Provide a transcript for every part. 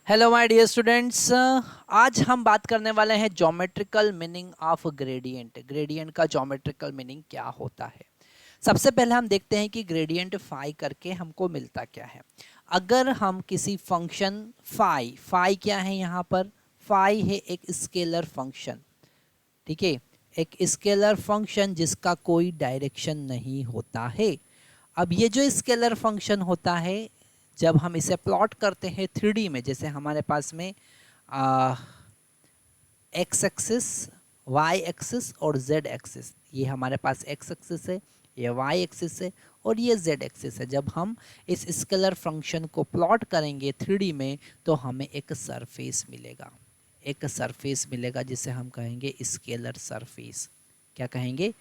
Hello my dear students, आज हम बात करने वाले हैं geometrical meaning of gradient. Gradient का ज्योमेट्रिकल मीनिंग क्या होता है। सबसे पहले हम देखते हैं कि ग्रेडियंट फाई करके हमको मिलता क्या है। अगर हम किसी फंक्शन फाई, फाई क्या है यहाँ पर, फाई है एक स्केलर फंक्शन, ठीक है, एक स्केलर फंक्शन जिसका कोई डायरेक्शन नहीं होता है। अब ये जो स्केलर फंक्शन होता है, जब हम इसे प्लॉट करते हैं 3D में, जैसे हमारे पास में एक्स एक्सिस, वाई एक्सिस और जेड एक्सिस, ये हमारे पास एक्स एक्सिस है, ये वाई एक्सिस है और ये जेड एक्सिस है। जब हम इस स्केलर फंक्शन को प्लॉट करेंगे 3D में तो हमें एक सरफेस मिलेगा, एक सरफेस मिलेगा जिसे हम कहेंगे स्केलर सरफेस। क्या कहेंगे?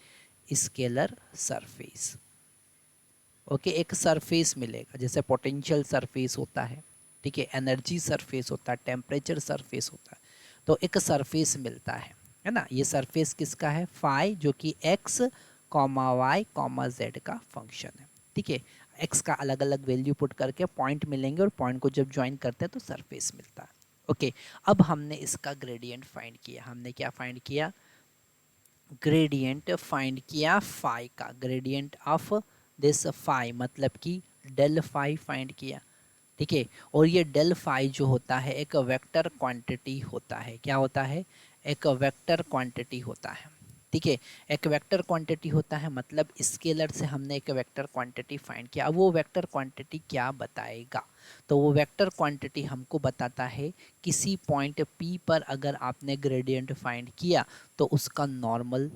Scalar surface. ओके, एक सरफेस मिलेगा, जैसे पोटेंशियल सरफेस होता है, ठीक है, एनर्जी सरफेस होता है, टेम्परेचर सरफेस होता है, तो एक सरफेस मिलता है ना। ये सरफेस किसका है? फाई, जो कि x comma y comma z का फंक्शन है, ठीक है। एक्स का अलग अलग वैल्यू पुट करके पॉइंट मिलेंगे और पॉइंट को जब ज्वाइन करते हैं तो सरफेस मिलता है। ओके, अब हमने इसका ग्रेडियंट फाइंड किया। हमने क्या फाइंड किया? ग्रेडियंट फाइंड किया फाई का, ग्रेडियंट ऑफ दिस फाई, मतलब कि डेल फाई फाइंड किया, ठीक है। और ये डेल फाई जो होता है एक वेक्टर क्वांटिटी होता है। क्या होता है? एक वेक्टर क्वांटिटी होता है, ठीक है। एक वेक्टर क्वांटिटी होता है, मतलब स्केलर से हमने एक वेक्टर क्वांटिटी फाइंड किया। अब वो वेक्टर क्वांटिटी क्या बताएगा? तो वो वेक्टर क्वांटिटी हमको बताता है किसी पॉइंट P पर अगर आपने ग्रेडियंट फाइंड किया तो उसका नॉर्मल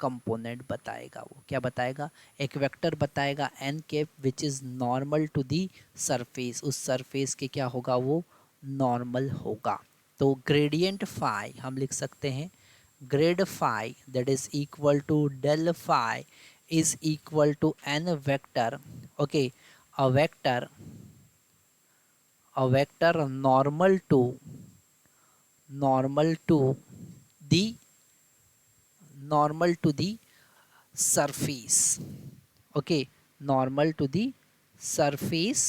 कंपोनेंट बताएगा। वो क्या बताएगा? एक वेक्टर बताएगा n cap which is normal to the surface. उस सरफेस के क्या होगा? वो नॉर्मल होगा। तो ग्रेडियंट फाई हम लिख सकते हैं, grad phi that is equal to del phi is equal to n vector, okay, a vector, a vector normal to the normal to the surface, okay, normal to the surface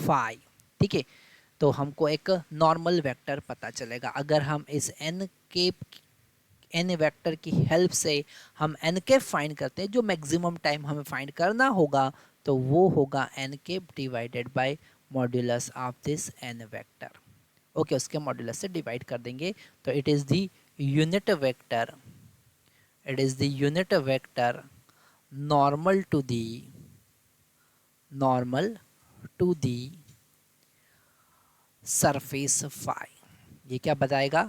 phi, ठीक है। तो हमको एक normal vector पता चलेगा अगर हम इस एन के एन वेक्टर की हेल्प से हम एन कैप फाइंड करते हैं। जो मैक्सिमम टाइम हमें फाइंड करना होगा तो वो होगा n cap divided by modulus of this n vector, okay, उसके मॉड्यूलस से डिवाइड कर देंगे तो it is the unit vector, it is the unit vector normal to the normal to the surface phi। ये क्या बताएगा?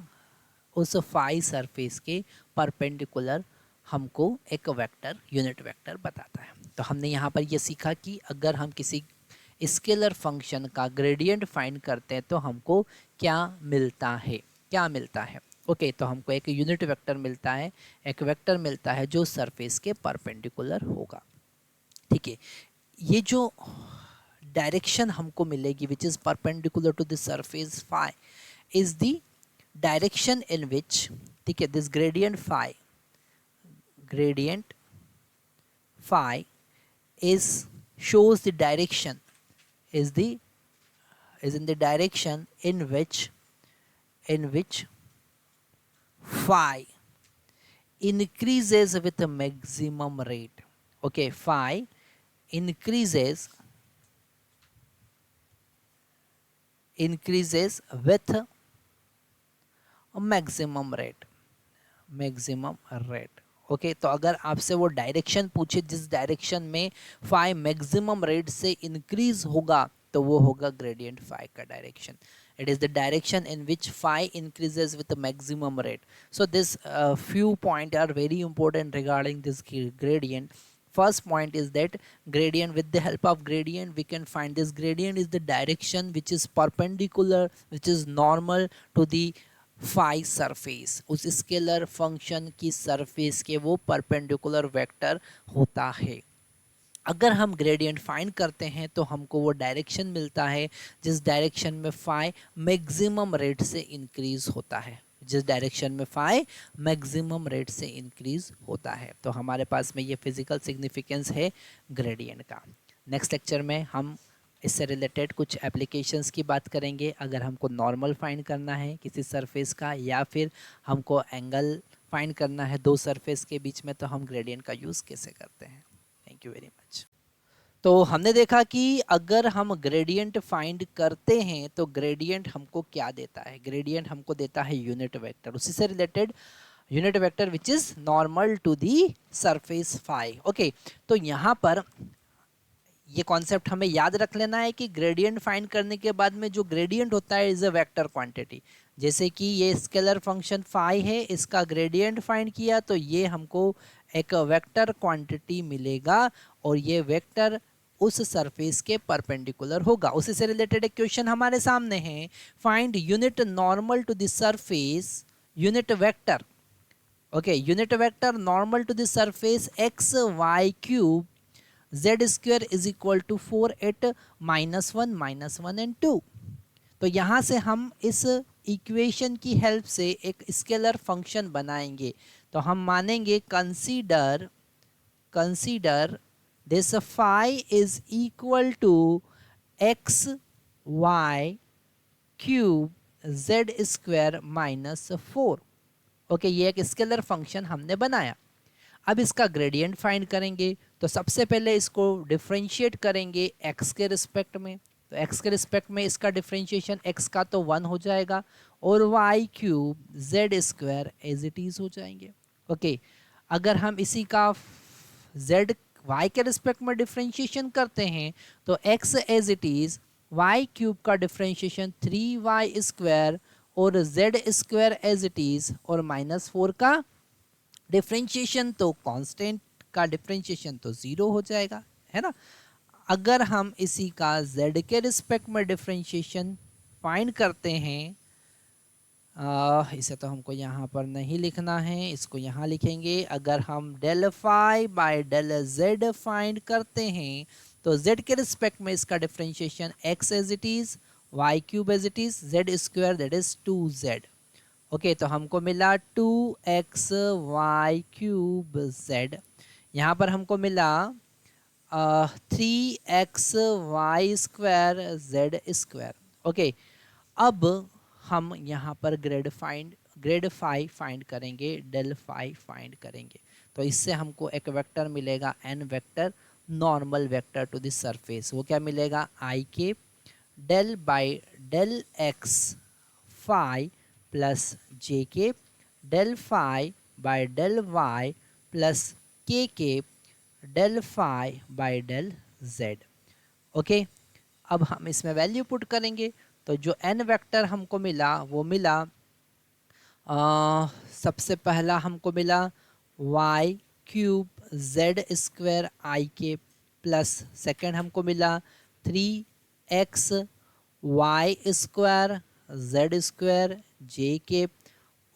उस फाई सरफेस के परपेंडिकुलर हमको एक वेक्टर, यूनिट वेक्टर बताता है। तो हमने यहाँ पर ये सीखा कि अगर हम किसी स्केलर फंक्शन का ग्रेडियंट फाइंड करते हैं तो हमको क्या मिलता है, क्या मिलता है। ओके, तो हमको एक यूनिट वेक्टर मिलता है, एक वेक्टर मिलता है जो सरफेस के परपेंडिकुलर होगा, ठीक है। ये जो डायरेक्शन हमको मिलेगी which is perpendicular to the surface phi is the direction in which, ठीक है, this gradient phi is shows the direction, is the is in the direction in which phi increases with a maximum rate, okay, phi increases with a maximum rate, maximum rate, okay. तो अगर आपसे वो direction पूछे जिस direction में phi maximum rate से increase होगा तो वो होगा ग्रेडियंट फाई का direction. It is the direction in which phi increases with maximum rate. So this few point are very important regarding this gradient. First point is that gradient, with the help of gradient we can find this gradient is the direction which is perpendicular, which is normal to the phi surface, उस scalar function की surface के वो perpendicular vector होता है। अगर हम gradient find करते हैं तो हमको वो डायरेक्शन मिलता है जिस डायरेक्शन में फाई मैक्सिमम रेट से इंक्रीज होता है, जिस डायरेक्शन में फाई मैक्सिमम रेट से इंक्रीज होता है। तो हमारे पास में ये फिजिकल सिग्निफिकेंस है ग्रेडियंट का। नेक्स्ट लेक्चर में हम इससे रिलेटेड कुछ एप्लीकेशंस की बात करेंगे। अगर हमको नॉर्मल फाइंड करना है किसी सरफेस का, या फिर हमको एंगल फाइंड करना है दो सरफेस के बीच में, तो हम ग्रेडियंट का यूज़ कैसे करते हैं। Thank you very much. तो हमने देखा कि अगर हम ग्रेडियंट फाइंड करते हैं तो ग्रेडियंट हमको क्या देता है। ग्रेडियंट हमको देता है यूनिट वेक्टर, उसी से related unit vector which is normal to the surface phi. Okay, तो यहाँ पर ये कॉन्सेप्ट हमें याद रख लेना है कि ग्रेडियंट फाइंड करने के बाद में जो ग्रेडियंट होता है इज अ वेक्टर क्वांटिटी। जैसे कि ये स्केलर फंक्शन फाई है, इसका ग्रेडियंट फाइंड किया तो ये हमको एक वेक्टर क्वांटिटी मिलेगा, और ये वेक्टर उस सरफेस के परपेंडिकुलर होगा। उसी से रिलेटेड एक क्वेश्चन हमारे सामने है, find unit normal to the surface unit vector. Okay, unit vector normal to the surface x y cube z square is equal to 4 at -1 and 2। तो यहाँ से हम इस इक्वेशन की हेल्प से एक स्केलर फंक्शन बनाएंगे। तो हम मानेंगे consider this phi is equal to x y cube z square -4। Okay, ये एक स्केलर फंक्शन हमने बनाया। अब इसका ग्रेडियंट फाइंड करेंगे, तो सबसे पहले इसको डिफरेंशिएट करेंगे x के रिस्पेक्ट में। तो x के रिस्पेक्ट में इसका डिफरेंशिएशन x का तो 1 हो जाएगा, और y cube z square as it is हो जाएंगे। ओके, अगर हम इसी का z y के रिस्पेक्ट में डिफरेंशिएशन करते हैं तो x as it is, y cube का डिफरेंशिएशन 3y स्क्वायर, और z square as it is, और -4 का डिफरेंशिएशन तो कांस्टेंट का डिफरेंशिएशन तो 0 हो जाएगा, है ना। अगर हम इसी का z के रिस्पेक्ट में डिफरेंशिएशन फाइंड करते हैं, इसे तो हमको यहाँ पर नहीं लिखना है, इसको यहाँ लिखेंगे। अगर हम del phi by del z find करते हैं तो z के रिस्पेक्ट में इसका differentiation x as it is, y cube as it is, z square that is 2z। Okay, तो हमको मिला 2x वाई क्यूब z। यहाँ पर हमको मिला 3x y square z square. Okay, अब हम यहाँ पर ग्रेड फाई फाइंड करेंगे, डेल फाई फाइंड करेंगे। तो इससे हमको एक वेक्टर मिलेगा n vector, normal vector to this surface. वो क्या मिलेगा, आई के del by del x phi plus j के del phi by del y plus k del phi by del z. Okay, अब हम इसमें वैल्यू पुट करेंगे, तो जो n वेक्टर हमको मिला वो मिला सबसे पहला हमको मिला y cube z square i के, प्लस सेकेंड हमको मिला 3x y square z square j के,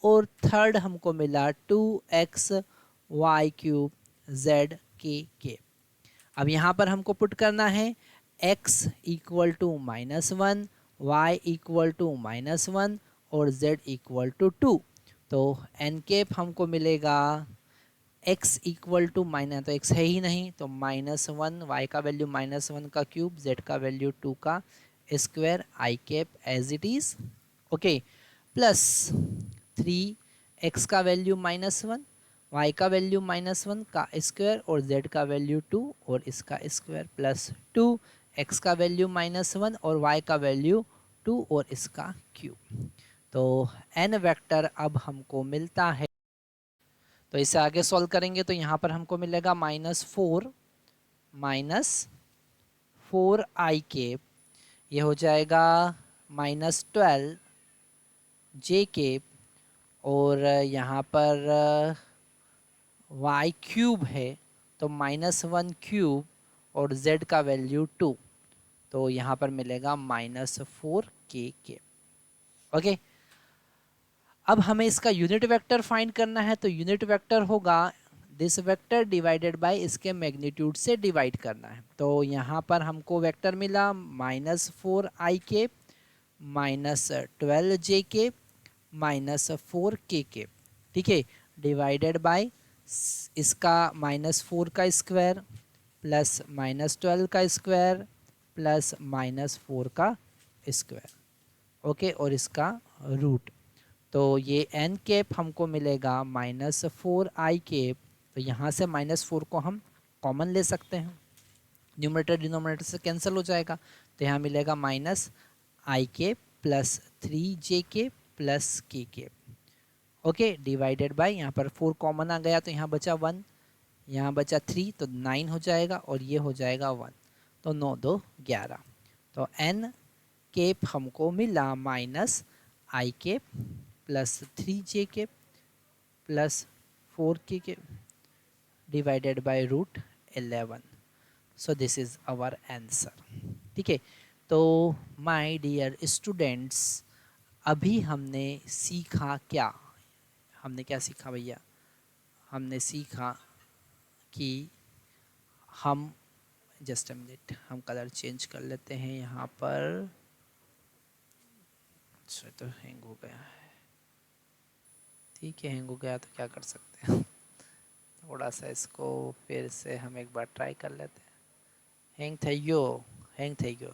और थर्ड हमको मिला 2x वाई क्यूब z के। अब यहाँ पर हमको पुट करना है x equal to -1, y equal to -1, और z इक्वल टू 2। तो n कैप हमको मिलेगा x इक्वल टू माइनस, तो x है ही नहीं, तो -1, y का वैल्यू -1 का क्यूब, z का वैल्यू 2 का square, I cap as it is. Okay, plus 3x का वैल्यू -1, y का वैल्यू -1 का स्क्वायर, और z का वैल्यू 2 और इसका स्क्वायर, प्लस 2x का वैल्यू -1 और y का वैल्यू 2 और इसका क्यूब। तो n वेक्टर अब हमको मिलता है। तो इसे आगे सॉल्व करेंगे तो यहाँ पर हमको मिलेगा -4 आई केप, ये हो जाएगा -12 जे केप, और यहाँ पर y क्यूब है तो -1 क्यूब, और z का वैल्यू 2, तो यहाँ पर मिलेगा -4 के। ओके, अब हमें इसका यूनिट वेक्टर फाइंड करना है, तो यूनिट वेक्टर होगा दिस वेक्टर डिवाइडेड बाय इसके मैग्नीट्यूड से डिवाइड करना है। तो यहाँ पर हमको वेक्टर मिला -4 आई के, -12 जे के, -4 के, ठीक है, डिवाइडेड बाय इसका -4 का स्क्वायर प्लस -12 का स्क्वायर प्लस -4 का स्क्वायर, ओके, और इसका रूट। तो ये n कैप हमको मिलेगा -4i कैप। तो यहाँ से -4 को हम कॉमन ले सकते हैं, न्यूमरेटर डिनोमिनेटर से कैंसिल हो जाएगा। तो यहाँ मिलेगा -i cap plus 3j cap plus k cap, okay, divided by, यहाँ पर 4 कॉमन आ गया तो यहाँ बचा 1, यहाँ बचा 3 तो 9 हो जाएगा, और ये हो जाएगा 1, तो 9 2 11। तो n कैप हमको मिला -i cap plus 3j cap plus 4k cap divided by √11। So this is our answer. ठीक है, तो माय डियर स्टूडेंट्स, अभी हमने सीखा क्या? हमने क्या सीखा भैया? हमने सीखा कि हम, जस्ट अ मिनट, हम कलर चेंज कर लेते हैं यहाँ पर। अच्छा, तो हैंग हो गया है। ठीक है, हैंग हो गया तो क्या कर सकते हैं। थोड़ा सा इसको फिर से हम एक बार ट्राई कर लेते हैं। हैंग થઈ ગયો